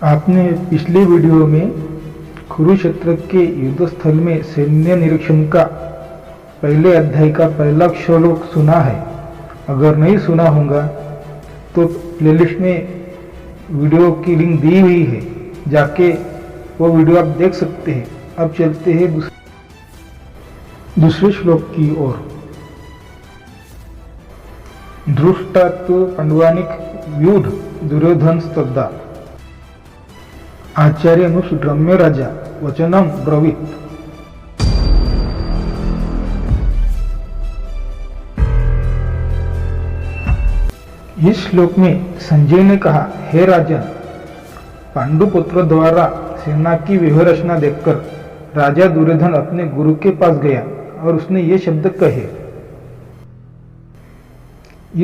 आपने पिछले वीडियो में कुरुक्षेत्र के युद्ध स्थल में सैन्य निरीक्षण का पहले अध्याय का पहला श्लोक सुना है। अगर नहीं सुना होगा तो प्लेलिस्ट में वीडियो की लिंक दी हुई है, जाके वो वीडियो आप देख सकते हैं। अब चलते हैं दूसरे श्लोक की ओर। दृष्टातु पांडवानिक व्यूढ़ दुर्योधन स्तब्धा आचार्य नुद्रम्य राजा वचनम ब्रवीत। इस श्लोक में संजय ने कहा, हे राजन, पांडुपुत्र द्वारा सेना की व्यूहरचना देखकर राजा दुर्योधन अपने गुरु के पास गया और उसने ये शब्द कहे।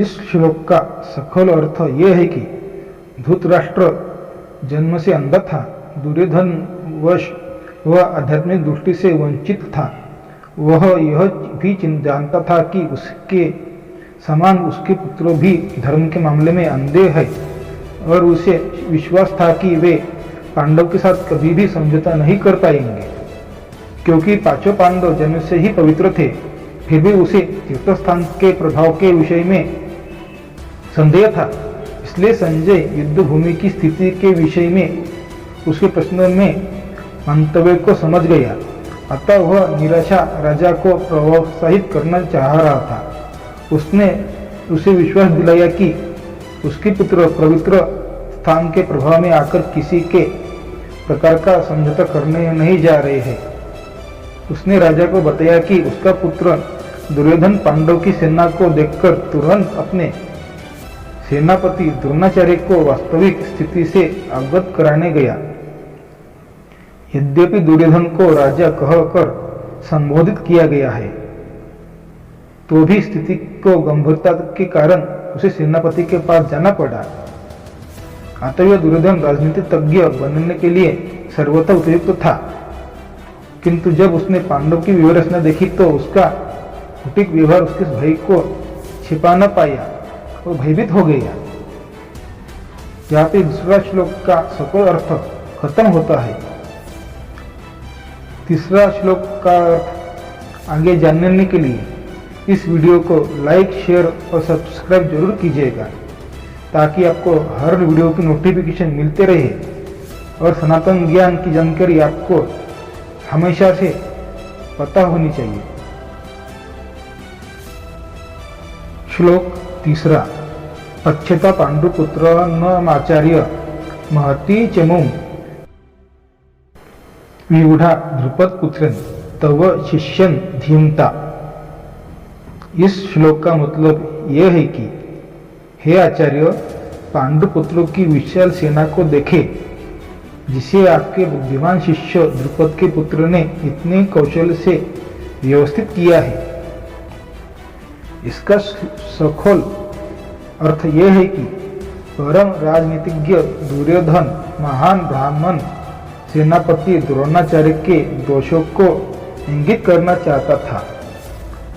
इस श्लोक का सखोल अर्थ यह है कि धृतराष्ट्र जन्म से अंधा था, दुर्योधन वश वह आध्यात्मिक दृष्टि से वंचित था। वह यह भी जानता था कि उसके समान उसके पुत्र भी धर्म के मामले में अंधे हैं और उसे विश्वास था कि वे पांडव के साथ कभी भी समझौता नहीं कर पाएंगे, क्योंकि पांचों पांडव जन्म से ही पवित्र थे। फिर भी उसे तीर्थस्थान के प्रभाव के विषय में संदेह था। इसलिए संजय युद्ध भूमि की स्थिति के विषय में उसके प्रश्न में मंतव्य को समझ गया। अतः वह निराशा राजा को प्रोत्साहित करना चाह रहा था। उसने उसे विश्वास दिलाया कि उसके पुत्र पवित्र स्थान के प्रभाव में आकर किसी के प्रकार का समझौता करने नहीं जा रहे हैं। उसने राजा को बताया कि उसका पुत्र दुर्योधन पांडव की सेना को देखकर तुरंत अपने सेनापति द्रोणाचार्य को वास्तविक स्थिति से अवगत कराने गया। यद्यपि दुर्योधन को राजा कहकर संबोधित किया गया है, तो भी स्थिति को गंभीरता के कारण उसे सेनापति के पास जाना पड़ा। अतः दुर्योधन राजनीतिक तज्ञ बनने के लिए सर्वथा उपयुक्त था, किंतु जब उसने पांडव की व्यूहरचना देखी तो उसका कुटिल व्यवहार उसके भय को छिपा न पाया, वो भयभीत हो गया। यहाँ पे दूसरा श्लोक का सकोल अर्थ खत्म होता है। तीसरा श्लोक का अर्थ आगे जानने के लिए इस वीडियो को लाइक, शेयर और सब्सक्राइब जरूर कीजिएगा, ताकि आपको हर वीडियो की नोटिफिकेशन मिलते रहे और सनातन ज्ञान की जानकारी आपको हमेशा से पता होनी चाहिए। श्लोक तीसरा। पश्यता पांडुपुत्र न आचार्य महती चमु व्यूढ़ा द्रुपद पुत्रन तव शिष्यन धीमता। इस श्लोक का मतलब यह है कि हे आचार्य, पांडुपुत्रों की विशाल सेना को देखे, जिसे आपके बुद्धिमान शिष्य द्रुपद के पुत्र ने इतने कौशल से व्यवस्थित किया है। इसका सखोल अर्थ यह है कि परम राजनीतिज्ञ दुर्योधन महान ब्राह्मण सेनापति द्रोणाचार्य के दोषों को इंगित करना चाहता था।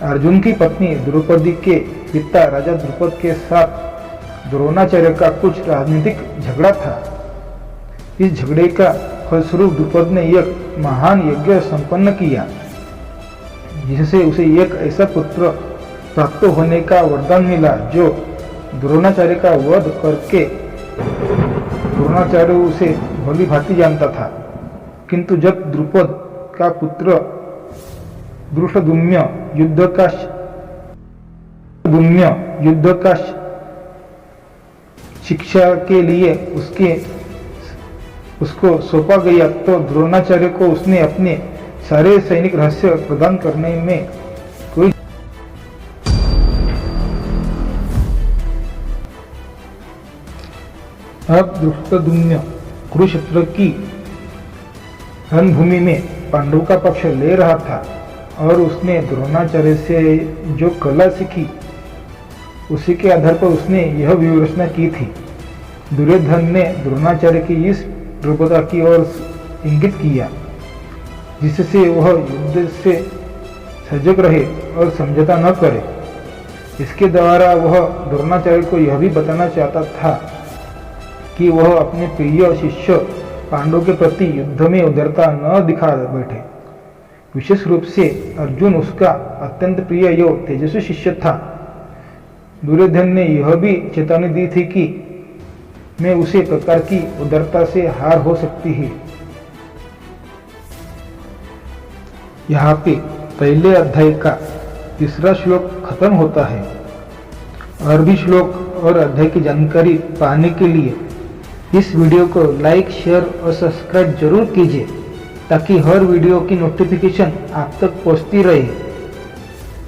अर्जुन की पत्नी द्रौपदी के पिता राजा द्रुपद के साथ द्रोणाचार्य का कुछ राजनीतिक झगड़ा था। इस झगड़े का फलस्वरूप द्रुपद ने एक महान यज्ञ संपन्न किया, जिससे उसे एक ऐसा पुत्र प्राप्त होने का वरदान मिला जो द्रोणाचार्य का वध करके द्रोणाचार्य उसे भली भांति जानता था। किंतु जब द्रुपद का पुत्र धृष्टद्युम्न युद्ध का शिक्षा के लिए उसको सौंपा गया, तो द्रोणाचार्य को उसने अपने सारे सैनिक रहस्य प्रदान करने में कोई अब धृष्टद्युम्न कुरुक्षेत्र की रणभूमि में पांडव का पक्ष ले रहा था और उसने द्रोणाचार्य से जो कला सीखी उसी के आधार पर उसने यह व्यूहरचना की थी। दुर्योधन ने द्रोणाचार्य की इस दुर्बलता की ओर इंगित किया, जिससे वह युद्ध से सजग रहे और समझौता न करे। इसके द्वारा वह द्रोणाचार्य को यह भी बताना चाहता था कि वह अपने प्रिय शिष्य पांडव के प्रति युद्ध में उदारता न दिखा बैठे। विशेष रूप से अर्जुन उसका अत्यंत प्रिय एवं तेजस्वी शिष्य था। दुर्योधन ने यह भी चेतावनी दी थी कि मैं उसी प्रकार की उदारता से हार हो सकती है। यहाँ पे पहले अध्याय का तीसरा श्लोक खत्म होता है। और भी श्लोक और अध्याय की जानकारी पाने के लिए इस वीडियो को लाइक, शेयर और सब्सक्राइब जरूर कीजिए ताकि हर वीडियो की नोटिफिकेशन आप तक पहुंचती रहे।